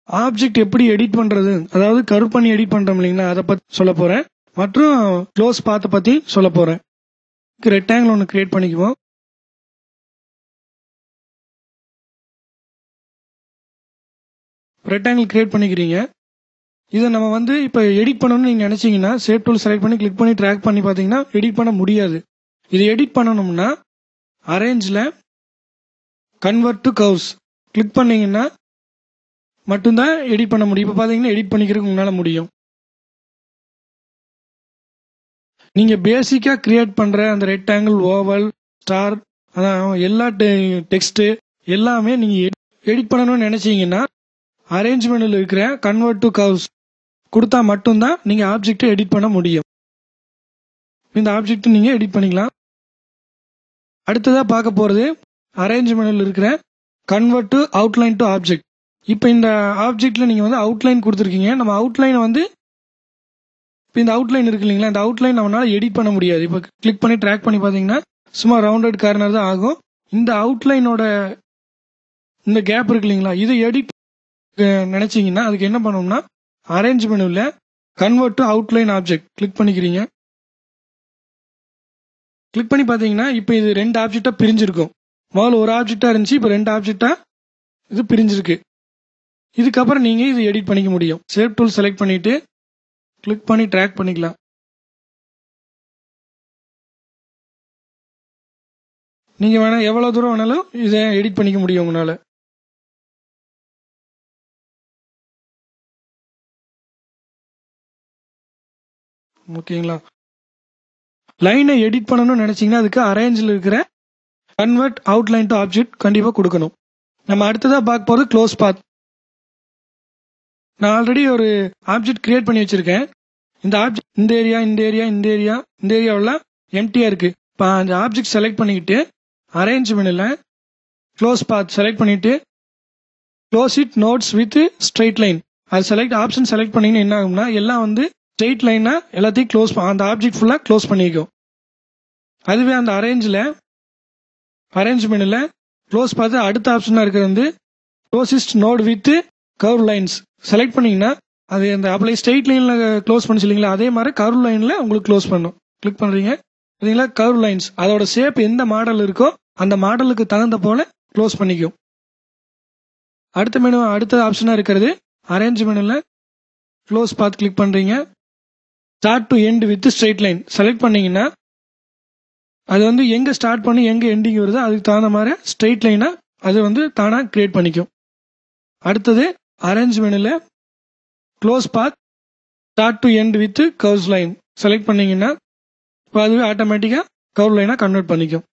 Object எப்படி edit பண்றது, அதாவது கர்வ் பண்ணி எடிட் பண்றோம் இல்லைங்களா, அதை பத்தி சொல்ல போறேன். மற்றும் க்ளோஸ் பாத்தை பத்தி சொல்ல போறேன். ரெக்டாங்கிள் ஒன்று கிரியேட் பண்ணிக்குவோம். ரெக்டாங்கிள் கிரியேட் பண்ணிக்கிறீங்க. இதை நம்ம வந்து இப்போ எடிட் பண்ணணும்னு நீங்க நினைச்சீங்கன்னா ஷேப் டூல் செலக்ட் பண்ணி கிளிக் பண்ணி ட்ராக் பண்ணி பார்த்தீங்கன்னா எடிட் பண்ண முடியாது. இது எடிட் பண்ணணும்னா அரேஞ்சில் கன்வெர்ட் டு கர்வ்ஸ் கிளிக் பண்ணீங்கன்னா மட்டும்தான் எடிட் பண்ண முடியும். இப்போ பார்த்தீங்கன்னா எடிட் பண்ணிக்கிறதுக்கு உங்களால முடியும். நீங்க பேசிக்கா கிரியேட் பண்ற அந்த ரெக்டாங்கிள், ஓவல், ஸ்டார், எல்லா டெக்ஸ்ட் எல்லாமே நீங்க எடிட் பண்ணணும்னு நினைச்சீங்கன்னா அரேஞ்ச்மெண்ட்ல இருக்கிற கன்வெர்ட் டு கர்வ்ஸ் கொடுத்தா மட்டும்தான் நீங்க ஆப்ஜெக்ட் எடிட் பண்ண முடியும். இந்த ஆப்ஜெக்ட் நீங்க எடிட் பண்ணிக்கலாம். அடுத்ததா பார்க்க போறது அரேஞ்ச்மெண்ட்ல இருக்கிற convert to outline to object. இப்போ இந்த ஆப்ஜெக்ட்ல நீங்க வந்து அவுட்லைன் கொடுத்துருக்கீங்க. நம்ம அவுட்லைனை வந்து இப்போ இந்த அவுட்லைன் இருக்கு இல்லைங்களா, இந்த அவுட்லைன் நம்மளால எடிட் பண்ண முடியாது. இப்போ கிளிக் பண்ணி ட்ராக் பண்ணி பார்த்தீங்கன்னா சும்மா ரவுண்டட் கார்னர் தான் ஆகும். இந்த அவுட்லைனோட இந்த கேப் இருக்கு இல்லைங்களா, இதை எடிட் நினைச்சீங்கன்னா அதுக்கு என்ன பண்ணணும்னா அரேஞ்ச்மெண்ட்ல convert to outline object click பண்ணிக்கிறீங்க. கிளிக் பண்ணி பார்த்தீங்கன்னா இப்போ இது ரெண்டு ஆப்ஜெக்டா பிரிஞ்சிருக்கும். முதல்ல ஒரு ஆப்ஜெக்டா இருந்துச்சு, இப்போ ரெண்டு ஆப்ஜெக்டா இது பிரிஞ்சிருக்கு. இதுக்கப்புறம் நீங்க இது எடிட் பண்ணிக்க முடியும். ஷேப் டூல் செலக்ட் பண்ணிட்டு கிளிக் பண்ணி ட்ராக் பண்ணிக்கலாம். நீங்க வேணா எவ்வளவு தூரம் வேணாலும் இதை எடிட் பண்ணிக்க முடியும் உங்களால. ஓகேங்களா. லைனை எடிட் பண்ணணும்னு நினைச்சீங்கன்னா அதுக்கு அரேஞ்சில் இருக்கிற கன்வெர்ட் அவுட்லைன் டு ஆப்ஜெக்ட் கண்டிப்பா கொடுக்கணும். நம்ம அடுத்ததா பார்க்க போறது க்ளோஸ் பாத். நான் ஆல்ரெடி ஒரு ஆப்ஜெக்ட் கிரியேட் பண்ணி வச்சிருக்கேன். இந்த ஆப்ஜெக்ட் இந்த ஏரியா இந்த ஏரியா இந்த ஏரியா இந்த ஏரியாவெல்லாம் எம்டியா இருக்கு. இப்போ அந்த ஆப்ஜெக்ட் செலக்ட் பண்ணிக்கிட்டு அரேஞ்ச்மெண்ட்ல க்ளோஸ் பாத் செலக்ட் பண்ணிட்டு close it notes with straight line அது ஆப்ஷன் செலக்ட் பண்ணீங்கன்னா என்ன ஆகும்னா எல்லாம் வந்து ஸ்ட்ரெயிட் லைனா எல்லாத்தையும் க்ளோஸ் அந்த ஆப்ஜெக்ட் ஃபுல்லா க்ளோஸ் பண்ணிக்கும். அதுவே அந்த அரேஞ்ச்மெண்ட்ல க்ளோஸ் பார்த்து அடுத்த ஆப்ஷனா இருக்கிறது வந்து closest node with curve lines select பண்ணீங்கன்னா அது அந்த அப்ளை ஸ்ட்ரெயிட் லைன்ல க்ளோஸ் பண்ணி இல்லைங்களா, அதே மாதிரி கர்வ் லைன்ல உங்களுக்கு க்ளோஸ் பண்ணும். கிளிக் பண்றீங்க பார்த்தீங்களா, கர்வ் லைன்ஸ் அதோட ஷேப் எந்த மாடல் இருக்கோ அந்த மாடலுக்கு தகுந்த போல க்ளோஸ் பண்ணிக்கும். அடுத்த ஆப்ஷனா இருக்கிறது அரேஞ்ச்மெண்ட்ல க்ளோஸ் பாத் கிளிக் பண்றீங்க. Start to end with straight line select பண்ணீங்கன்னா அது வந்து எங்க ஸ்டார்ட் பண்ணி எங்க எண்டிங் வருதோ அதுக்கு தகுந்த மாதிரி ஸ்ட்ரெயிட் லைனா அது வந்து தானா கிரியேட் பண்ணிக்கும். அடுத்தது அரேஞ்ச்மெண்ட்ல close path start to end with curves line select பண்ணீங்கன்னா இப்போ அதுவே ஆட்டோமேட்டிக்கா கர்வ் லைனா கன்வெர்ட் பண்ணிக்கும்.